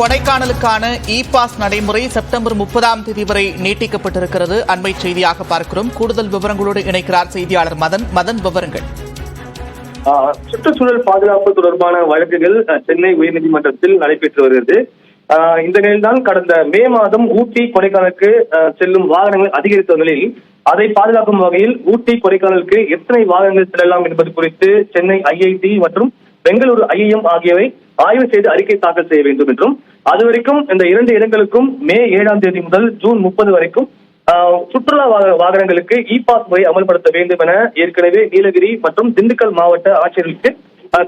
கொடைக்கானலுக்கான e pass நடைமுறை September 30ஆம் தேதி வரை நீட்டிக்கப்பட்டிருக்கிறது. அண்மை செய்தியாக பார்க்கிறோம். கூடுதல் விவரங்களோடு இணைக்கிறார் செய்தியாளர் மதன். விவரங்கள். சுற்றுச்சூழல் பாதுகாப்பு தொடர்பான வழக்குகள் சென்னை உயர்நீதிமன்றத்தில் நடைபெற்று வருகிறது. இந்த நிலையில்தான் கடந்த மே மாதம் ஊட்டி கொடைக்கானலுக்கு செல்லும் வாகனங்கள் அதிகரித்த நிலையில் அதை பாதுகாக்கும் வகையில் ஊட்டி கொடைக்கானலுக்கு எத்தனை வாகனங்கள் செல்லலாம் என்பது குறித்து சென்னை ஐஐடி மற்றும் பெங்களூரு ஐஐஎம் ஆகியவை ஆய்வு செய்து அறிக்கை தாக்கல் செய்ய வேண்டும் என்றும், அதுவரைக்கும் இந்த 2 இடங்களுக்கும் மே 7ஆம் தேதி முதல் ஜூன் 30 வரைக்கும் சுற்றுலா வாகனங்களுக்கு இ பாஸ் முறை அமல்படுத்த வேண்டும் என ஏற்கனவே நீலகிரி மற்றும் திண்டுக்கல் மாவட்ட ஆட்சியர்களுக்கு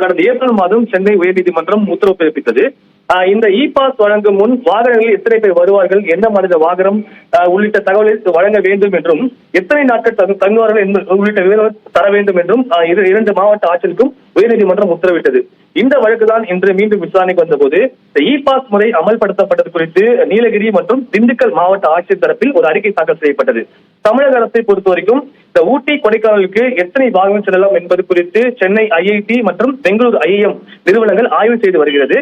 கடந்த ஏப்ரல் மாதம் சென்னை உயர்நீதிமன்றம் உத்தரவு பிறப்பித்தது. இந்த இ பாஸ் வழங்கும் முன் வாகனங்களில் எத்தனை பேர் வருவார்கள், என்ன மாநில வாகனம் உள்ளிட்ட தகவலை வழங்க வேண்டும் என்றும், எத்தனை நாட்கள் தங்குவார்கள் உள்ளிட்ட விவரம் தர வேண்டும் என்றும் 2 மாவட்ட ஆட்சியருக்கும் உயர்நீதிமன்றம் உத்தரவிட்டது. இந்த வழக்குதான் இன்று மீண்டும் விசாரணைக்கு வந்தபோது இ பாஸ் முறை அமல்படுத்தப்பட்டது குறித்து நீலகிரி மற்றும் திண்டுக்கல் மாவட்ட ஆட்சியர் தரப்பில் ஒரு அறிக்கை தாக்கல் செய்யப்பட்டது. தமிழக அரசை பொறுத்தவரைக்கும் இந்த ஊட்டி கொடைக்கானலுக்கு எத்தனை வாகனம் செல்லலாம் என்பது குறித்து சென்னை ஐஐடி மற்றும் பெங்களூரு ஐஐஎம் நிறுவனங்கள் ஆய்வு செய்து வருகிறது.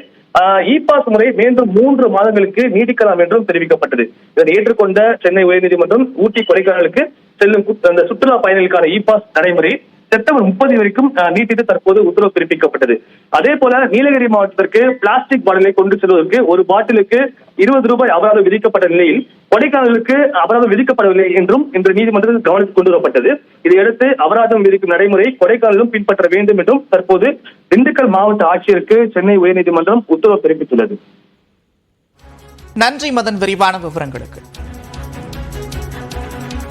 இ பாஸ் முறை மீண்டும் 3 மாதங்களுக்கு நீடிக்கலாம் என்றும் தெரிவிக்கப்பட்டது. இதனை ஏற்றுக்கொண்ட சென்னை உயர்நீதிமன்றம் ஊட்டி கொடைக்கானலுக்கு செல்லும் அந்த சுற்றுலா பயணிகளுக்கான இ பாஸ் நடைமுறை செப்டம்பர் 30 வரைக்கும் நீட்டித்து தற்போது உத்தரவு பிறப்பிக்கப்பட்டது. அதே போல நீலகிரி மாவட்டத்திற்கு பிளாஸ்டிக் பாட்டிலை கொண்டு செல்வதற்கு ஒரு பாட்டிலுக்கு 20 ரூபாய் அபராதம் விதிக்கப்பட்ட நிலையில் கொடைக்கானலுக்கு அபராதம் விதிக்கப்படவில்லை என்றும் இன்று நீதிமன்றத்தில் கவனத்தில் கொண்டு வரப்பட்டது. இதையடுத்து அபராதம் விதிக்கும் நடைமுறை கொடைக்கானலும் பின்பற்ற வேண்டும் என்றும் தற்போது திண்டுக்கல் மாவட்ட ஆட்சியருக்கு சென்னை உயர்நீதிமன்றம் உத்தரவு பிறப்பித்துள்ளது. நன்றி மதன், விரிவான விவரங்களுக்கு.